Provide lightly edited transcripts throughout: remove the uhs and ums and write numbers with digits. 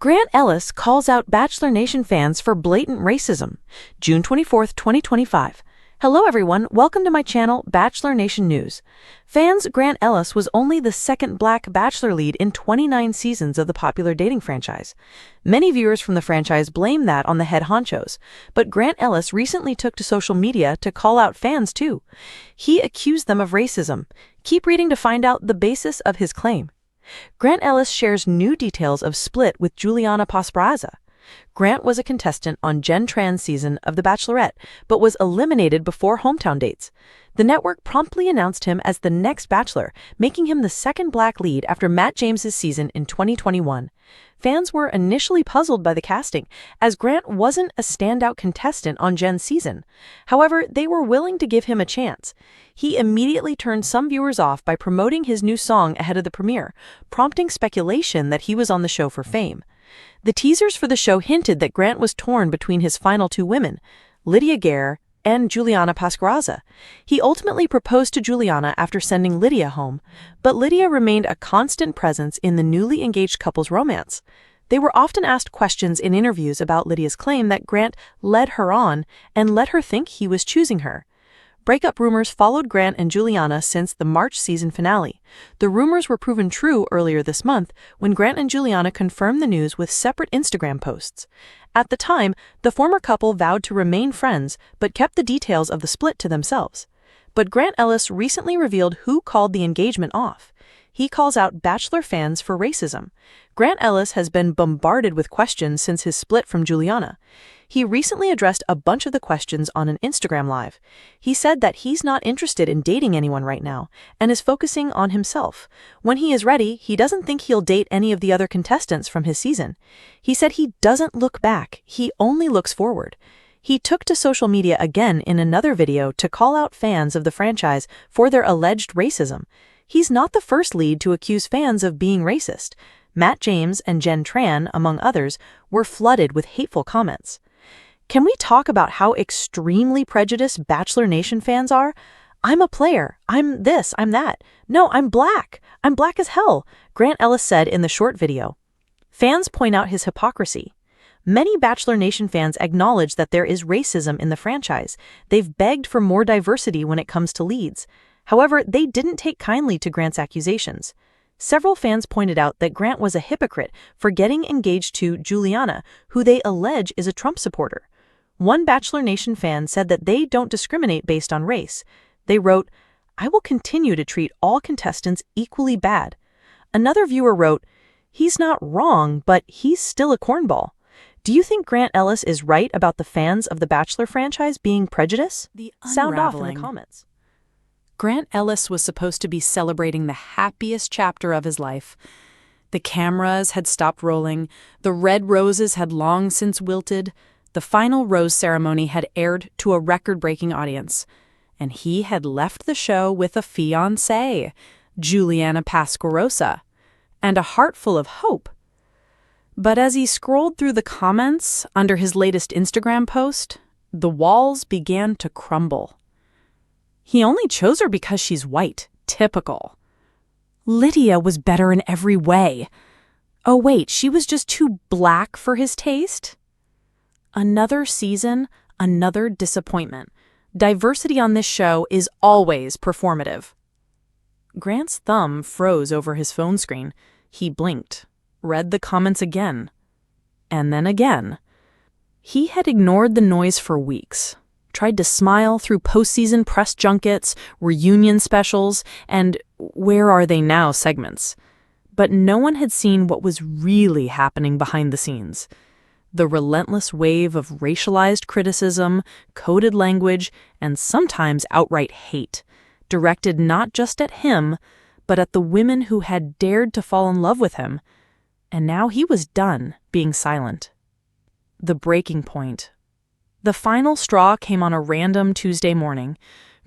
Grant Ellis calls out Bachelor Nation fans for blatant racism. June 24, 2025. Hello everyone, welcome to my channel, Bachelor Nation News. Fans, Grant Ellis was only the second black Bachelor lead in 29 seasons of the popular dating franchise. Many viewers from the franchise blame that on the head honchos, but Grant Ellis recently took to social media to call out fans too. He accused them of racism. Keep reading to find out the basis of his claim. Grant Ellis shares new details of split with Juliana Pasparazza. Grant was a contestant on Jen Tran's season of The Bachelorette, but was eliminated before hometown dates. The network promptly announced him as the next Bachelor, making him the second black lead after Matt James's season in 2021. Fans were initially puzzled by the casting, as Grant wasn't a standout contestant on Jen's season. However, they were willing to give him a chance. He immediately turned some viewers off by promoting his new song ahead of the premiere, prompting speculation that he was on the show for fame. The teasers for the show hinted that Grant was torn between his final two women, Lydia Gare and Juliana Pasparazza. He ultimately proposed to Juliana after sending Lydia home, but Lydia remained a constant presence in the newly engaged couple's romance. They were often asked questions in interviews about Lydia's claim that Grant led her on and let her think he was choosing her. Breakup rumors followed Grant and Juliana since the March season finale. The rumors were proven true earlier this month when Grant and Juliana confirmed the news with separate Instagram posts. At the time, the former couple vowed to remain friends but kept the details of the split to themselves. But Grant Ellis recently revealed who called the engagement off. He calls out Bachelor fans for racism. Grant Ellis has been bombarded with questions since his split from Juliana. He recently addressed a bunch of the questions on an Instagram Live. He said that he's not interested in dating anyone right now and is focusing on himself. When he is ready, he doesn't think he'll date any of the other contestants from his season. He said he doesn't look back, he only looks forward. He took to social media again in another video to call out fans of the franchise for their alleged racism. He's not the first lead to accuse fans of being racist. Matt James and Jen Tran, among others, were flooded with hateful comments. Can we talk about how extremely prejudiced Bachelor Nation fans are? I'm a player. I'm this, I'm that. No, I'm black. I'm black as hell, Grant Ellis said in the short video. Fans point out his hypocrisy. Many Bachelor Nation fans acknowledge that there is racism in the franchise. They've begged for more diversity when it comes to leads. However, they didn't take kindly to Grant's accusations. Several fans pointed out that Grant was a hypocrite for getting engaged to Juliana, who they allege is a Trump supporter. One Bachelor Nation fan said that they don't discriminate based on race. They wrote, "I will continue to treat all contestants equally bad." Another viewer wrote, "He's not wrong, but he's still a cornball." Do you think Grant Ellis is right about the fans of the Bachelor franchise being prejudiced? Sound off in the comments. Grant Ellis was supposed to be celebrating the happiest chapter of his life. The cameras had stopped rolling, the red roses had long since wilted, the final rose ceremony had aired to a record-breaking audience, and he had left the show with a fiancée, Juliana Pasparazza, and a heart full of hope. But as he scrolled through the comments under his latest Instagram post, the walls began to crumble. He only chose her because she's white. Typical. Lydia was better in every way. Oh wait, she was just too black for his taste? Another season, another disappointment. Diversity on this show is always performative. Grant's thumb froze over his phone screen. He blinked, read the comments again, and then again. He had ignored the noise for weeks. Tried to smile through postseason press junkets, reunion specials, and Where Are They Now segments. But no one had seen what was really happening behind the scenes. The relentless wave of racialized criticism, coded language, and sometimes outright hate, directed not just at him, but at the women who had dared to fall in love with him. And now he was done being silent. The breaking point. The final straw came on a random Tuesday morning.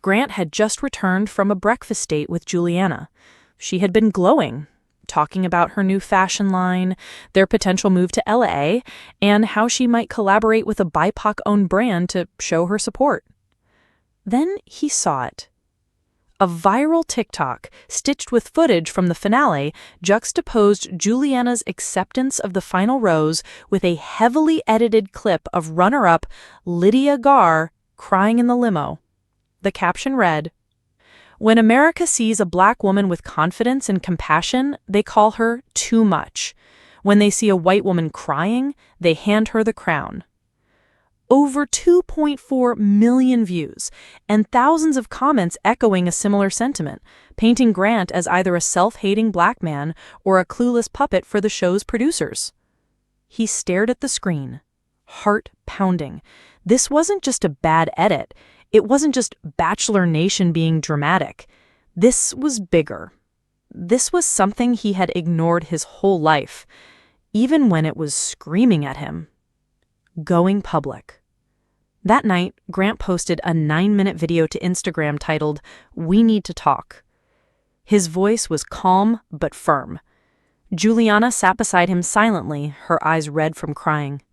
Grant had just returned from a breakfast date with Juliana. She had been glowing, talking about her new fashion line, their potential move to LA, and how she might collaborate with a BIPOC-owned brand to show her support. Then he saw it. A viral TikTok, stitched with footage from the finale, juxtaposed Juliana's acceptance of the final rose with a heavily edited clip of runner-up Lydia Garr crying in the limo. The caption read, "When America sees a black woman with confidence and compassion, they call her too much. When they see a white woman crying, they hand her the crown." Over 2.4 million views, and thousands of comments echoing a similar sentiment, painting Grant as either a self-hating black man or a clueless puppet for the show's producers. He stared at the screen, heart pounding. This wasn't just a bad edit. It wasn't just Bachelor Nation being dramatic. This was bigger. This was something he had ignored his whole life, even when it was screaming at him. Going public. That night, Grant posted a 9-minute video to Instagram titled, "We Need to Talk." His voice was calm but firm. Juliana sat beside him silently, her eyes red from crying.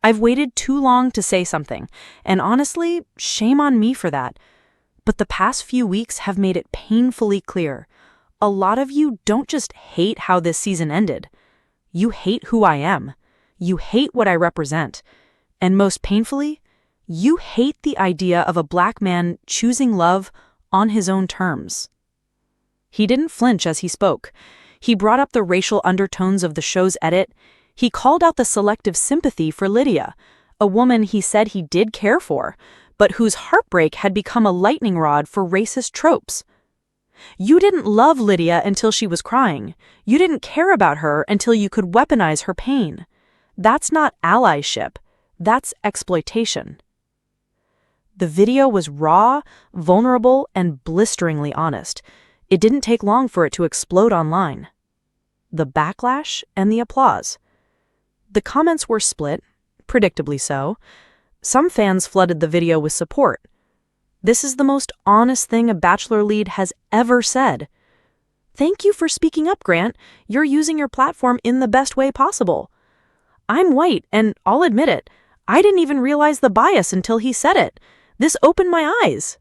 "I've waited too long to say something, and honestly, shame on me for that. But the past few weeks have made it painfully clear. A lot of you don't just hate how this season ended. You hate who I am. You hate what I represent. And most painfully, you hate the idea of a black man choosing love on his own terms." He didn't flinch as he spoke. He brought up the racial undertones of the show's edit. He called out the selective sympathy for Lydia, a woman he said he did care for, but whose heartbreak had become a lightning rod for racist tropes. "You didn't love Lydia until she was crying. You didn't care about her until you could weaponize her pain. That's not allyship. That's exploitation." The video was raw, vulnerable, and blisteringly honest. It didn't take long for it to explode online. The backlash and the applause. The comments were split, predictably so. Some fans flooded the video with support. "This is the most honest thing a Bachelor lead has ever said. Thank you for speaking up, Grant. You're using your platform in the best way possible. I'm white, and I'll admit it. I didn't even realize the bias until he said it. This opened my eyes."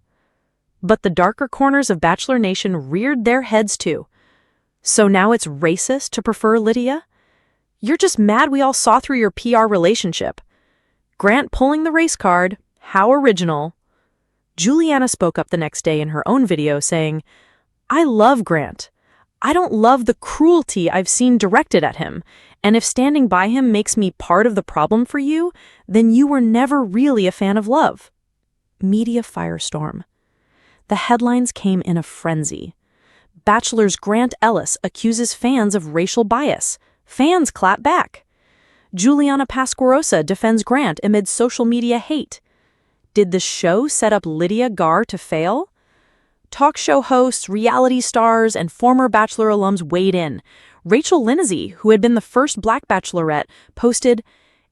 But the darker corners of Bachelor Nation reared their heads too. "So now it's racist to prefer Lydia? You're just mad we all saw through your PR relationship. Grant pulling the race card. How original." Juliana spoke up the next day in her own video saying, "I love Grant. I don't love the cruelty I've seen directed at him, and if standing by him makes me part of the problem for you, then you were never really a fan of love." Media firestorm. The headlines came in a frenzy. Bachelor's Grant Ellis accuses fans of racial bias. Fans clap back. Juliana Pasquarosa defends Grant amid social media hate. Did the show set up Lydia Garr to fail? Talk show hosts, reality stars, and former Bachelor alums weighed in. Rachel Lindsay, who had been the first Black Bachelorette, posted,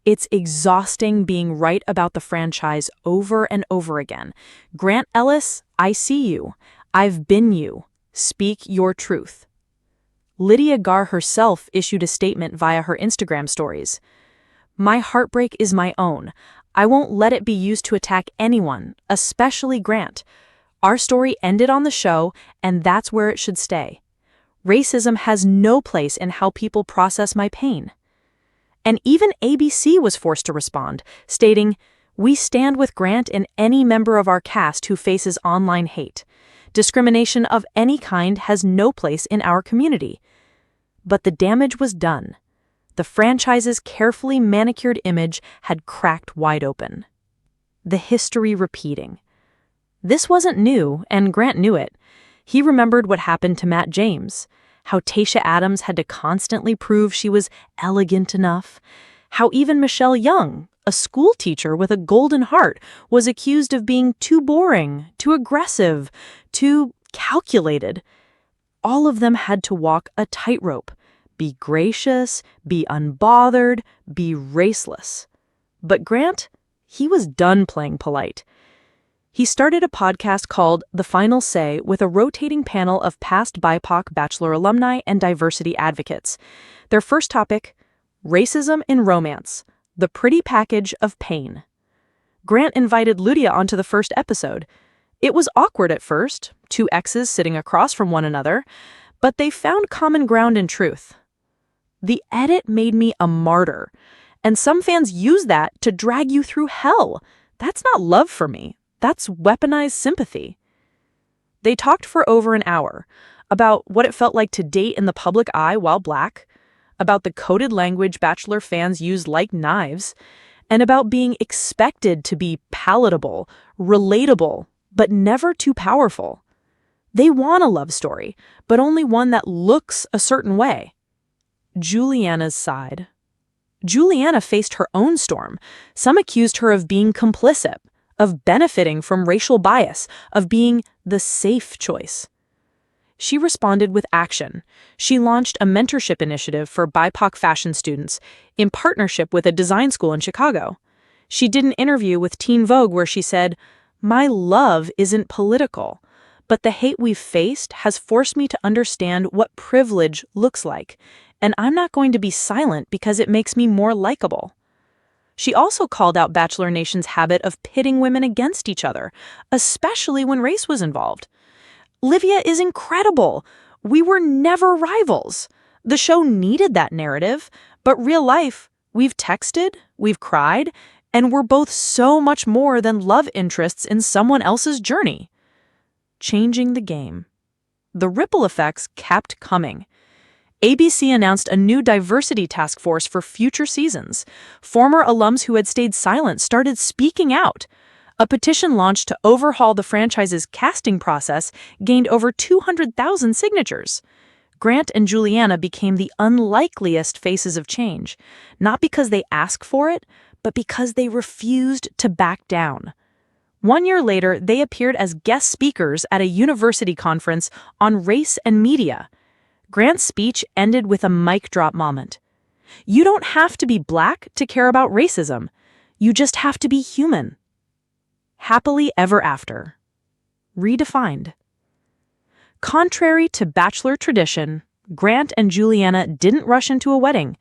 "It's exhausting being right about the franchise over and over again. Grant Ellis, I see you. I've been you. Speak your truth." Lydia Garr herself issued a statement via her Instagram stories. "My heartbreak is my own. I won't let it be used to attack anyone, especially Grant. Our story ended on the show, and that's where it should stay. Racism has no place in how people process my pain." And even ABC was forced to respond, stating, "We stand with Grant and any member of our cast who faces online hate. Discrimination of any kind has no place in our community." But the damage was done. The franchise's carefully manicured image had cracked wide open. The history repeating. This wasn't new, and Grant knew it. He remembered what happened to Matt James, how Tayshia Adams had to constantly prove she was elegant enough, how even Michelle Young, a school teacher with a golden heart, was accused of being too boring, too aggressive, too calculated. All of them had to walk a tightrope, be gracious, be unbothered, be raceless. But Grant, he was done playing polite. He started a podcast called The Final Say with a rotating panel of past BIPOC Bachelor alumni and diversity advocates. Their first topic, racism in romance, the pretty package of pain. Grant invited Lydia onto the first episode. It was awkward at first, two exes sitting across from one another, but they found common ground in truth. The edit made me a martyr, and some fans use that to drag you through hell. That's not love for me. That's weaponized sympathy. They talked for over an hour about what it felt like to date in the public eye while Black, about the coded language Bachelor fans use like knives, and about being expected to be palatable, relatable, but never too powerful. They want a love story, but only one that looks a certain way. Juliana's side. Juliana faced her own storm. Some accused her of being complicit, of benefiting from racial bias, of being the safe choice. She responded with action. She launched a mentorship initiative for BIPOC fashion students in partnership with a design school in Chicago. She did an interview with Teen Vogue where she said, "My love isn't political, but the hate we've faced has forced me to understand what privilege looks like, and I'm not going to be silent because it makes me more likable." She also called out Bachelor Nation's habit of pitting women against each other, especially when race was involved. "Livia is incredible. We were never rivals. The show needed that narrative, but real life, we've texted, we've cried, and we're both so much more than love interests in someone else's journey." Changing the game. The ripple effects kept coming. ABC announced a new diversity task force for future seasons. Former alums who had stayed silent started speaking out. A petition launched to overhaul the franchise's casting process gained over 200,000 signatures. Grant and Juliana became the unlikeliest faces of change, not because they asked for it, but because they refused to back down. 1 year later, they appeared as guest speakers at a university conference on race and media. Grant's speech ended with a mic drop moment. "You don't have to be Black to care about racism. You just have to be human." Happily ever after. Redefined. Contrary to Bachelor tradition, Grant and Juliana didn't rush into a wedding.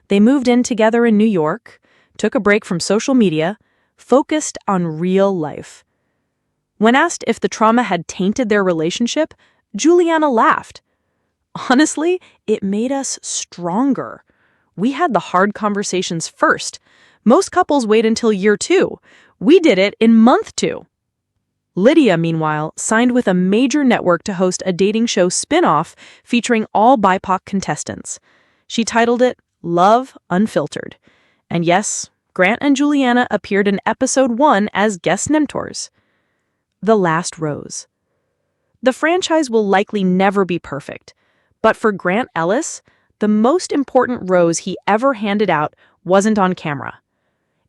They moved in together in New York, took a break from social media, focused on real life. When asked if the trauma had tainted their relationship, Juliana laughed. "Honestly, it made us stronger. We had the hard conversations first. Most couples wait until year 2. We did it in month 2. Lydia, meanwhile, signed with a major network to host a dating show spin-off featuring all BIPOC contestants. She titled it Love Unfiltered. And yes, Grant and Juliana appeared in episode 1 as guest mentors. The last rose. The franchise will likely never be perfect, but for Grant Ellis, the most important rose he ever handed out wasn't on camera.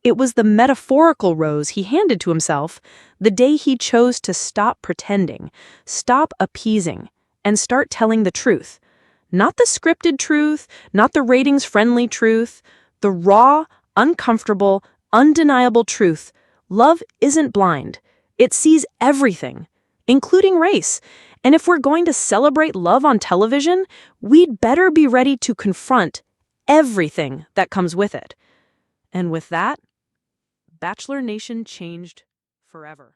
It was the metaphorical rose he handed to himself the day he chose to stop pretending, stop appeasing, and start telling the truth. Not the scripted truth, not the ratings-friendly truth, the raw, uncomfortable, undeniable truth. Love isn't blind. It sees everything, including race. And if we're going to celebrate love on television, we'd better be ready to confront everything that comes with it. And with that, Bachelor Nation changed forever.